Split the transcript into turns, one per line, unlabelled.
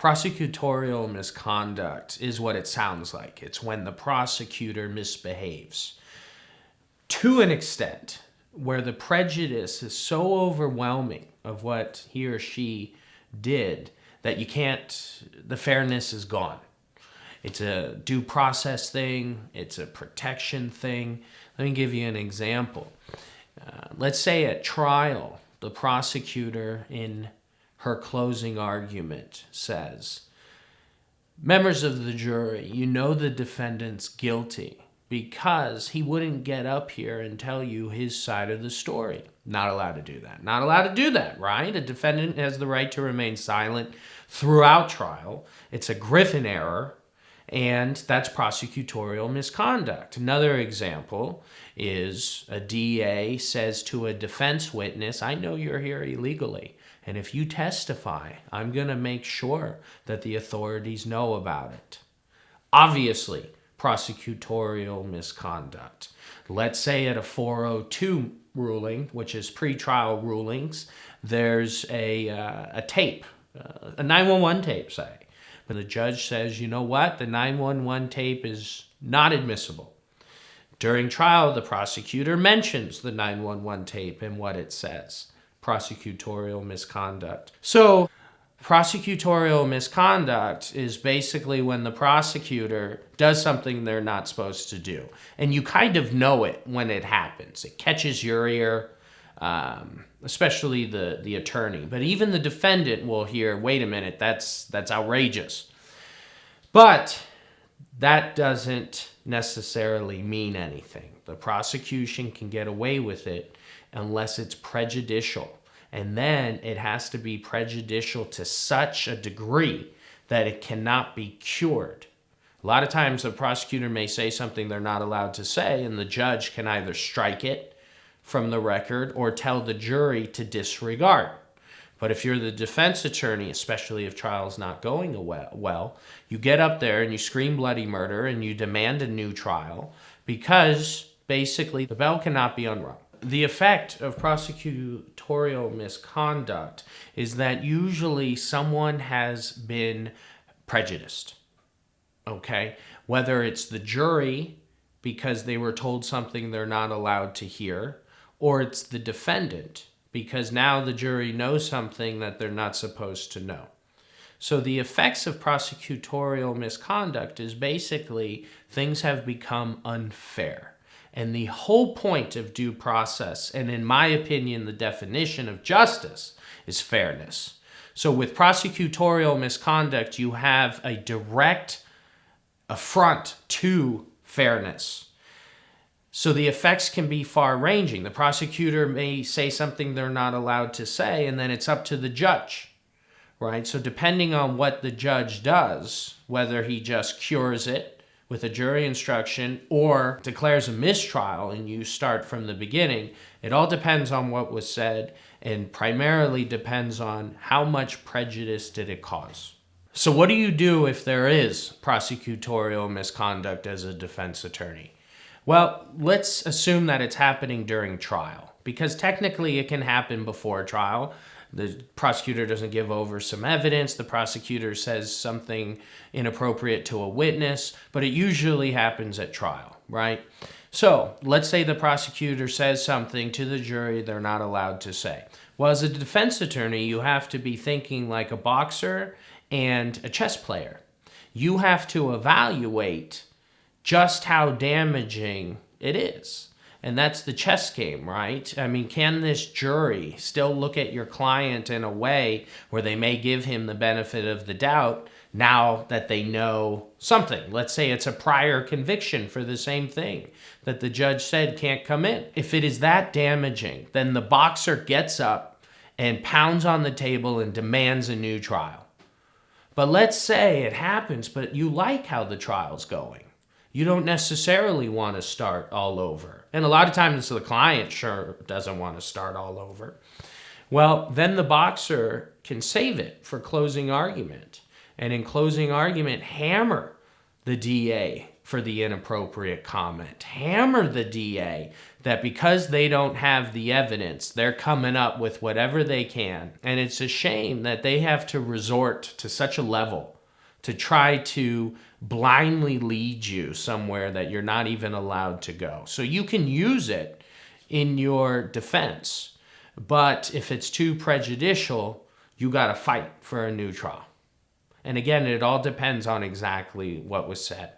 Prosecutorial misconduct is what it sounds like. It's when the prosecutor misbehaves to an extent where the prejudice is so overwhelming of what he or she did that the fairness is gone. It's a due process thing. It's a protection thing. Let me give you an example. Let's say at trial, the prosecutor in her closing argument says, "Members of the jury, you know the defendant's guilty because he wouldn't get up here and tell you his side of the story." Not allowed to do that. Not allowed to do that, right? A defendant has the right to remain silent throughout trial. It's a Griffin error, and that's prosecutorial misconduct. Another example is a DA says to a defense witness, "I know you're here illegally, and if you testify, I'm going to make sure that the authorities know about it." Obviously, prosecutorial misconduct. Let's say at a 402 ruling, which is pretrial rulings, there's a tape, a 911 tape, say. But the judge says, you know what? The 911 tape is not admissible. During trial, the prosecutor mentions the 911 tape and what it says. Prosecutorial misconduct. So prosecutorial misconduct is basically when the prosecutor does something they're not supposed to do. And you kind of know it when it happens. It catches your ear, especially the attorney. But even the defendant will hear, wait a minute, that's outrageous. But that doesn't necessarily mean anything. The prosecution can get away with it unless it's prejudicial. And then it has to be prejudicial to such a degree that it cannot be cured. A lot of times the prosecutor may say something they're not allowed to say, and the judge can either strike it from the record or tell the jury to disregard. But if you're the defense attorney, especially if trial's not going well, you get up there and you scream bloody murder and you demand a new trial because basically the bell cannot be unrung. The effect of prosecutorial misconduct is that usually someone has been prejudiced, okay? Whether it's the jury because they were told something they're not allowed to hear, or it's the defendant because now the jury knows something that they're not supposed to know. So the effects of prosecutorial misconduct is basically things have become unfair. And the whole point of due process, and in my opinion, the definition of justice, is fairness. So with prosecutorial misconduct, you have a direct affront to fairness. So the effects can be far-ranging. The prosecutor may say something they're not allowed to say, and then it's up to the judge, right? So depending on what the judge does, whether he just cures it with a jury instruction or declares a mistrial and you start from the beginning, it all depends on what was said and primarily depends on how much prejudice did it cause. So what do you do if there is prosecutorial misconduct as a defense attorney? Well, let's assume that it's happening during trial because technically it can happen before trial. The prosecutor doesn't give over some evidence. The prosecutor says something inappropriate to a witness, but it usually happens at trial, right? So let's say the prosecutor says something to the jury they're not allowed to say. Well, as a defense attorney, you have to be thinking like a boxer and a chess player. You have to evaluate just how damaging it is. And that's the chess game, right? I mean, can this jury still look at your client in a way where they may give him the benefit of the doubt now that they know something? Let's say it's a prior conviction for the same thing that the judge said can't come in. If it is that damaging, then the boxer gets up and pounds on the table and demands a new trial. But let's say it happens, but you like how the trial's going. You don't necessarily want to start all over. And a lot of times the client sure doesn't want to start all over. Well, then the boxer can save it for closing argument. And in closing argument, hammer the DA for the inappropriate comment. Hammer the DA that because they don't have the evidence, they're coming up with whatever they can. And it's a shame that they have to resort to such a level to try to blindly lead you somewhere that you're not even allowed to go. So you can use it in your defense, but if it's too prejudicial, you got to fight for a new trial. And again, it all depends on exactly what was said.